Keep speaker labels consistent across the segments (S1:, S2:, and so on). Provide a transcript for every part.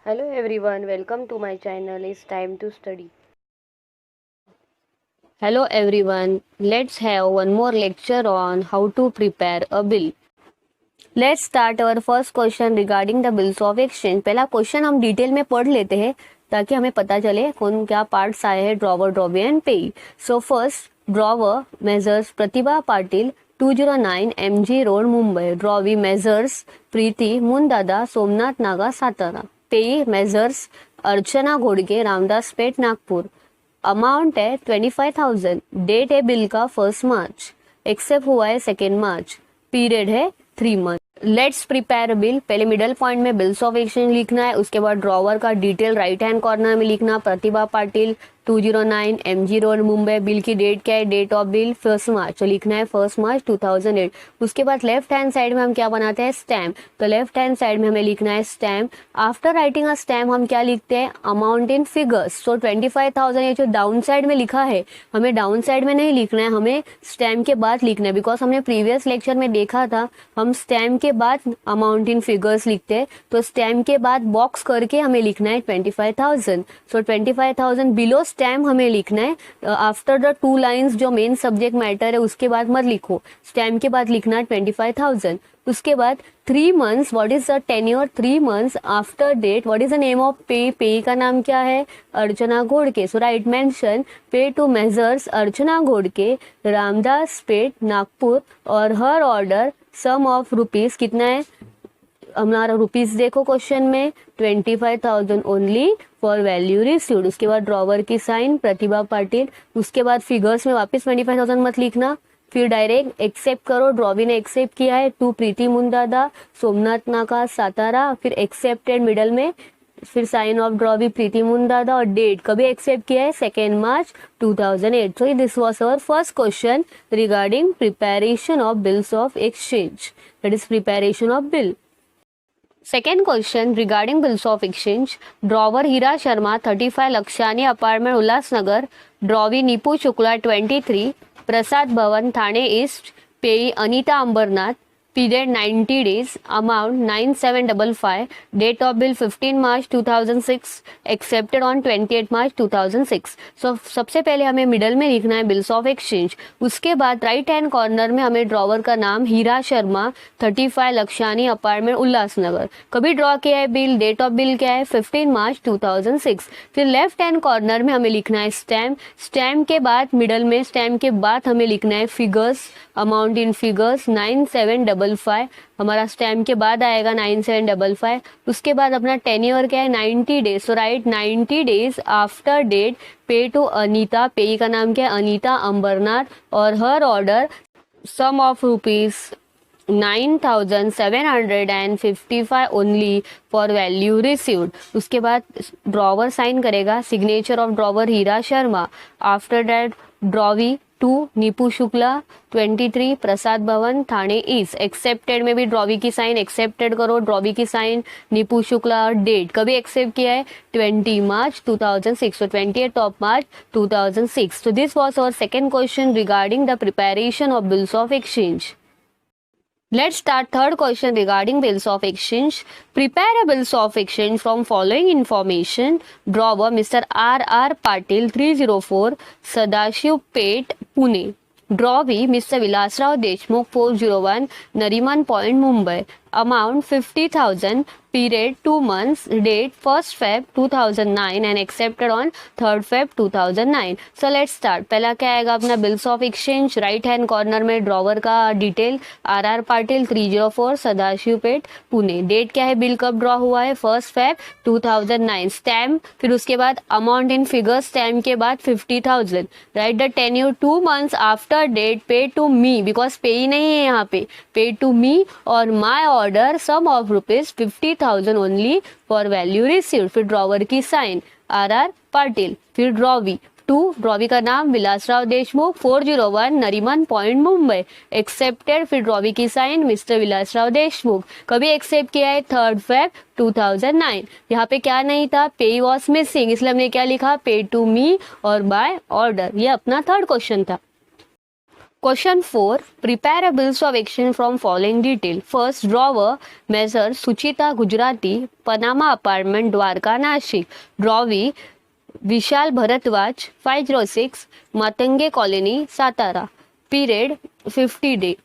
S1: Hello everyone, welcome to my channel. It's time to study. Hello everyone, let's have one more lecture on how to prepare a bill. Let's start our first question regarding the bills of exchange. पहला question हम detail में पढ़ लेते हैं ताकि हमें पता चले कौन क्या पार्ट्स आए हैं drawer, drawee and payee. So first drawer messrs Pratibha Patil 209 MG road Mumbai. Drawee messrs Preeti Mundada Somnath Naga Satara. Payee messrs Archana Ghodke Ramdas Peth Nagpur. Amount है 25,000. डेट है बिल का 1 मार्च. एक्सेप्ट हुआ है 2 मार्च. पीरियड है 3 मंथ. Let's prepare bill. पहले मिडल पॉइंट में बिल्स ऑफ एक्सचेंज लिखना है. उसके बाद ड्रॉवर का डिटेल राइट हैंड कॉर्नर में लिखना Pratibha Patil 209 MG road Mumbai. Bill की डेट क्या है? Date of bill 1 March. तो लिखना है 1 मार्च 2008. उसके बाद लेफ्ट हैंड साइड में हम क्या बनाते हैं? स्टैम्प. तो लेफ्ट हैंड साइड में हमें लिखना है stamp. After writing a stamp हम क्या लिखते हैं? Amount in figures. तो 25,000 ये जो डाउन साइड में लिखा है हमें डाउन साइड में नहीं लिखना है, हमें स्टैम्प के बाद लिखना है. बिकॉज हमने प्रीवियस लेक्चर में देखा था हम स्टैम्प के बाद अमाउंट इन फिगर्स लिखते हैं. तो स्टैम्प के बाद बॉक्स करके हमें लिखना है 25,000. सो 25,000 बिलो स्टैम्प हमें लिखना है. आफ्टर द 2 लाइंस जो मेन सब्जेक्ट मैटर है उसके बाद मत लिखो, स्टैम्प के बाद लिखना है 25,000. उसके बाद 3 months, what is the tenure? 3 months after that. What is the name of pay? Pay का नाम क्या है? Archana Ghodke. So write mention pay to messrs Archana Ghodke Ramdas Peth Nagpur और हर ऑर्डर सम ऑफ रुपीज. कितना है हमारा रुपीज? देखो क्वेश्चन में 25,000 ओनली फॉर वैल्यू रिसीव्ड. उसके बाद ड्रॉवर की साइन प्रतिभा पाटिल. उसके बाद फिगर्स में वापस 25,000 मत लिखना, फिर डायरेक्ट एक्सेप्ट करो. ड्रॉवी ने एक्सेप्ट किया है. टू प्रीति मुंदादा सोमनाथ नाका सातारा. फिर एक्सेप्टेड मिडल में, फिर sign of drawee Preeti Mundada और डेट कभी एक्सेप्ट किया है 2 March 2008. So this was our first question regarding preparation of bills of exchange, that is preparation of bill. Second question regarding bills of exchange. Drawer Hira Sharma 35 Lakshani apartment Ulhasnagar. Drawee Nipu Shukla 23 Prasad Bhavan Thane East. Pay Anita Ambarnath. Period 90 days. Amount 9755. Date of bill 15 March 2006. Accepted on 28 March 2006. So सबसे पहले हमें middle में लिखना है bills of exchange. उसके बाद right hand corner में हमें ड्रॉवर का नाम हीरा शर्मा 35 लक्षानी अपार्टमेंट उल्लासनगर कभी ड्रॉ किया है बिल. डेट ऑफ बिल क्या है? 15 मार्च 2006. फिर लेफ्ट हैंड कॉर्नर में हमें लिखना है स्टैम्प. स्टैम्प के बाद मिडल में स्टैम्प के बाद हमें लिखना है फिगर्स. Amount in figures 9755. हमारा स्टैम्प के बाद आएगा 9755. उसके बाद अपना टेन्योर क्या है? 90 days. So right 90 days after date pay to Anita. Pay का नाम क्या है? अनीता अंबरनाथ और हर order sum of rupees 9,755 only for value received. उसके बाद ड्रॉवर साइन करेगा. Signature of drawer Hira Sharma. After that drawee 2 Nipu Shukla 23 Prasad Bhavan Thane east. Accepted में भी ड्रॉवी की साइन एक्सेप्टेड करो. ड्रॉवी की साइन नीपू शुक्ला और डेट कभी एक्सेप्ट किया है? 20 मार्च 2006. तो 28 of March 2006. So this was our second question regarding the preparation of bills of exchange. Let's start third question regarding bills of exchange. Prepare a bills of exchange from following information. Drawer Mr. R.R. Patil 304 Sadashiv Pet Pune. Drawee Mr. Vilasrao Deshmukh 401 Nariman Point Mumbai. Amount 50,000. Period 2 months. Date 1st Feb 2009 and accepted on 3rd Feb 2009. So let's start. पहला क्या आएगा अपना bills of exchange. Right hand corner में drawer का detail R.R. Patil 304 Sadashiv पेट Pune. Date क्या है? Bill कब draw हुआ है? 1st Feb 2009. स्टैम्प. फिर उसके बाद अमाउंट इन फिगर. स्टैम्प के बाद 50,000. Right the tenure 2 months after date. Pay to me because pay ही नहीं है यहाँ पे. पे टू मी और my order sum of rupees 50,000 only for value received. फिर ड्रॉवर की साइन R.R. पाटिल. फिर ड्रॉवी 2 ड्रॉवी का नाम विलासराव देशमुख 401 नरीमन पॉइंट मुंबई. एक्सेप्टेड. फिर ड्रॉवी की साइन मिस्टर विलासराव देशमुख. कभी एक्सेप्ट किया है? 3rd Feb 2009. यहाँ पे क्या नहीं था? पे वॉज मिसिंग, इसलिए हमने क्या लिखा? पे टू मी और बाय ऑर्डर. ये अपना थर्ड क्वेश्चन था. Question 4. Prepare a bills of exchange from following detail. First, drawer, measure Suchita Gujarati, Panama apartment, Dwarka, Nashik. Drawee, Vishal Bharadwaj, 506, Matange colony, Satara. Period, 50 days.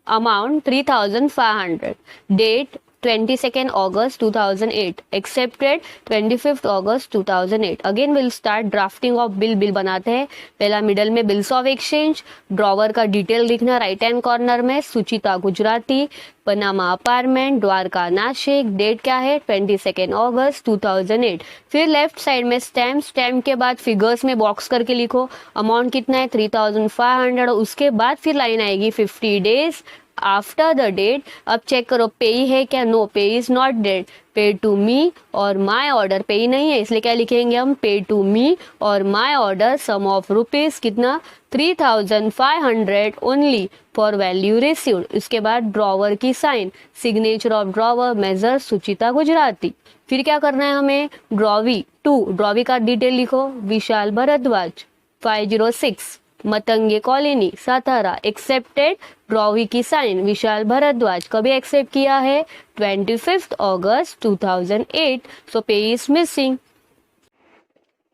S1: Amount, 3,500. Date, 22nd August 2008. Accepted 25th August 2008. Again we'll start drafting of bill बनाते हैं. पहला middle में bills of exchange, drawer का detail लिखना right hand corner में. Suchita Gujarati, Panama apartment, Dwarka Nashik. Date क्या है, 22nd अगस्त 2008. फिर लेफ्ट साइड में स्टैम्प, स्टैम्प के बाद फिगर्स में बॉक्स करके लिखो. अमाउंट कितना है, 3,500. उसके बाद फिर लाइन आएगी 50 डेज आफ्टर द डेट. अब चेक करो पे है क्या, नो पे is not date. Pay to me और माई ऑर्डर, पे नहीं है इसलिए क्या लिखेंगे हम, पे टू मी और my order sum of rupees कितना, 3,500 ओनली फॉर वैल्यू रिसीव्ड. इसके बाद ड्रॉवर की sign, signature of drawer major Suchita Gujarati. फिर क्या करना है हमें, ड्रॉवी टू, ड्रॉवी का डिटेल लिखो. Vishal Bhardwaj, 506, Matange colony, Satara. Accepted, drawee की साइन, विशाल भरद्वाज. कभी एक्सेप्ट किया है, 25th August 2008. So pay is missing.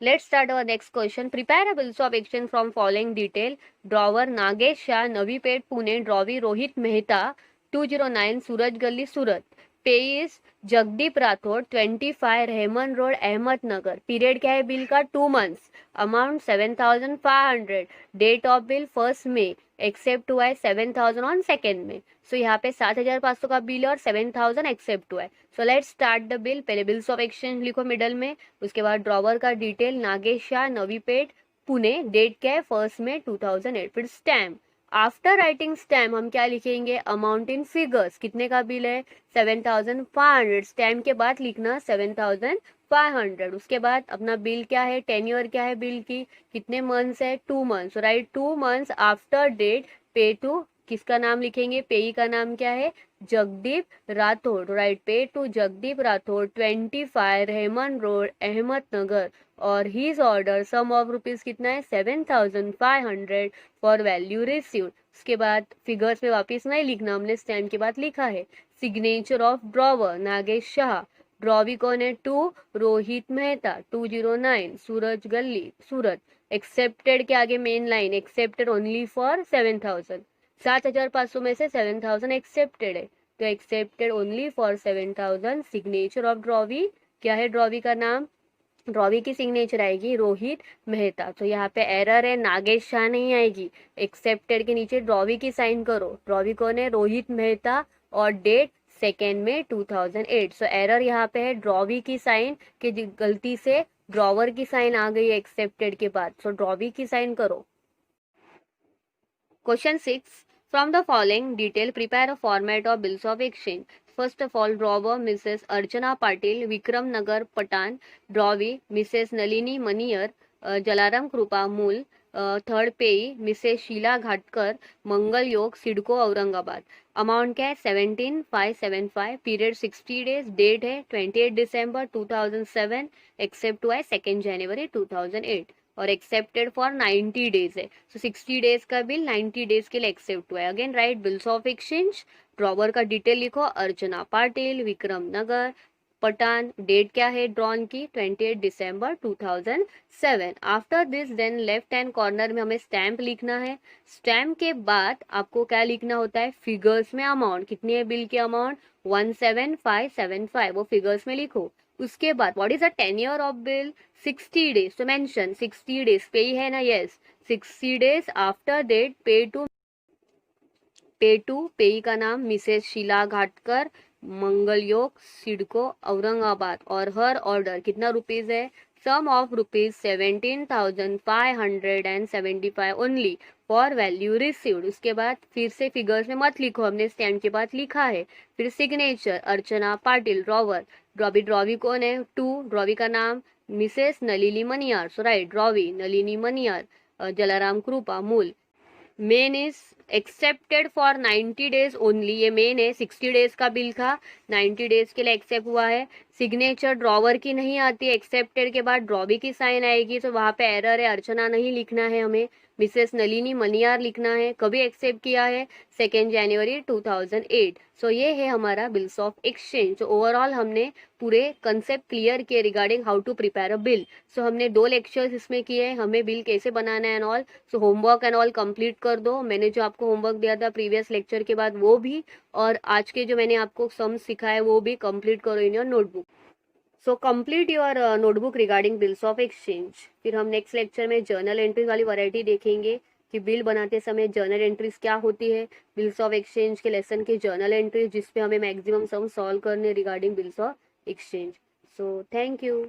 S1: Let's start our next question. Prepare a bills of exchange from following detail. Drawer Nagesh Shah, Navi Pet, Pune. Drawee Rohit Mehta, 209, Suraj Gully, Surat. Pay is Jagdeep Rathore, 25 Rahman road, Ahmednagar. Period क्या है bill का, 2 months. Amount 7,500. Date of bill 1 May. Accept हुआ है 7,000 on 2 May. सो यहाँ पे 7,500 का bill और 7,000 accept हुआ है. So let's start the bill. पहले बिल्स ऑफ एक्सचेंज लिखो मिडल में. उसके बाद ड्रॉवर का डिटेल, नागेश शाह, नवीपेट, पुणे. डेट क्या है, 1 May 2008. फिर स्टैम्प. आफ्टर राइटिंग स्टैम्प हम क्या लिखेंगे, अमाउंट इन फिगर्स. कितने का बिल है, 7,500. स्टैम्प के बाद लिखना 7,500. उसके बाद अपना बिल क्या है, टेन्योर क्या है बिल की, कितने मंथ्स है, 2 months. Right, 2 months after date. Pay to, किसका नाम लिखेंगे, पेई का नाम क्या है, Jagdeep Rathore. Right, pay to Jagdeep Rathore, 25 Rahman road, Ahmednagar. और his order sum of rupees कितना है, 7,500 फॉर वैल्यू रिसीव्ड. उसके बाद फिगर्स में वापस नहीं लिखना, हमने स्टैम्प के बाद लिखा है. Signature of drawer Nagesh Shah. Drawee कौन है, 2 रोहित मेहता, 209 सूरज गली, सूरत. एक्सेप्टेड के आगे main line, accepted only for 7,000. 7,500 में से 7,000 एक्सेप्टेड है, तो accepted only for 7,000. Signature of drawee, क्या है ड्रॉवी का नाम, ड्रॉवी की सिग्नेचर आएगी रोहित मेहता. तो यहाँ पे एरर है, नागेश शाह नहीं आएगी. एक्सेप्टेड के नीचे ड्रॉवी की साइन करो. ड्रॉवी कौन है, रोहित मेहता, और डेट 2 May 2008. सो एरर यहाँ पे है, ड्रॉवी की साइन के गलती से ड्रॉवर की साइन आ गई है एक्सेप्टेड के बाद. सो ड्रॉवी की साइन करो. Question 6. From the following detail, prepare a format of bills of exchange. First of all, drawer Mrs. Archana Patil, Vikram Nagar, Patan. Drawee Mrs. Nalini Maniyar, Jalaram Krupa, Mool. Third पेई Mrs Sheila Ghatkar, मंगल योग, CIDCO, Aurangabad. Amount क्या है, 17,575. Period 60 days. Date है 28 December 2007. Accept हुआ है 2 January 2008. और accepted for 90 days है. So 60 days का बिल 90 डेज के लिए एक्सेप्ट हुआ है. Again right bills of exchange. Drawer का डिटेल लिखो, अर्चना पाटिल, विक्रम नगर, पठान. डेट क्या है ड्रॉन की, 28 December 2007. After this then left hand corner में हमें स्टैम्प लिखना है. स्टैम्प के बाद आपको क्या लिखना होता है, फिगर्स में अमाउंट. कितनी है बिल की अमाउंट, 17,575. वो फिगर्स में लिखो. उसके बाद what is the tenure of bill, 60 days. तो मेंशन 60 डेज. पे है ना, yes. 60 days after date. Pay to payee का नाम मिसेस शीला घाटकर, मंगल योग, सिडको, औरंगाबाद. और हर ऑर्डर कितना रुपीज है, sum of rupees 17,575 only for value received. उसके बाद फिर से फिगर्स में मत लिखो, हमने स्टैम्प के बाद लिखा है. फिर सिग्नेचर अर्चना पाटिल, ड्रॉवर. ड्रॉवी कौन है, 2 ड्रॉवी का नाम मिसेस नलिनी मनियार. सो राइट, ड्रॉवी नलिनी मनियार, जलाराम कृपा, मूल. Main is accepted for 90 days only. ये मेन है, 60 डेज का बिल था, 90 डेज के लिए एक्सेप्ट हुआ है. सिग्नेचर ड्रॉवर की नहीं आती, एक्सेप्टेड के बाद ड्रॉवी की साइन आएगी, तो वहाँ पे एरर है, अर्चना नहीं लिखना है हमें. मिसेस नलिनी मनियार लिखना है, कभी एक्सेप्ट किया है 2 जनवरी 2008। सो ये है हमारा बिल्स ऑफ एक्सचेंज। ओवरऑल हमने पूरे कंसेप्ट क्लियर किए regarding how to prepare a bill. So हमने 2 लेक्चर्स इसमें किए, हमें बिल कैसे बनाना है and all. So homework and all complete कर दो। मैंने जो आपको होमवर्क दिया था प्रीवियस लेक्चर के बाद वो भी, और आज के जो मैंने आपको सम सिखाए वो भी कंप्लीट करो in your notebook. So complete your notebook regarding bills of exchange. फिर हम नेक्स्ट लेक्चर में जर्नल एंट्रीज वाली वैरायटी देखेंगे कि बिल बनाते समय जर्नल एंट्रीज क्या होती है, बिल्स ऑफ एक्सचेंज के लेसन के जर्नल एंट्रीज जिसपे हमें मैक्सिमम सम सॉल्व करने regarding bills of exchange. So thank you.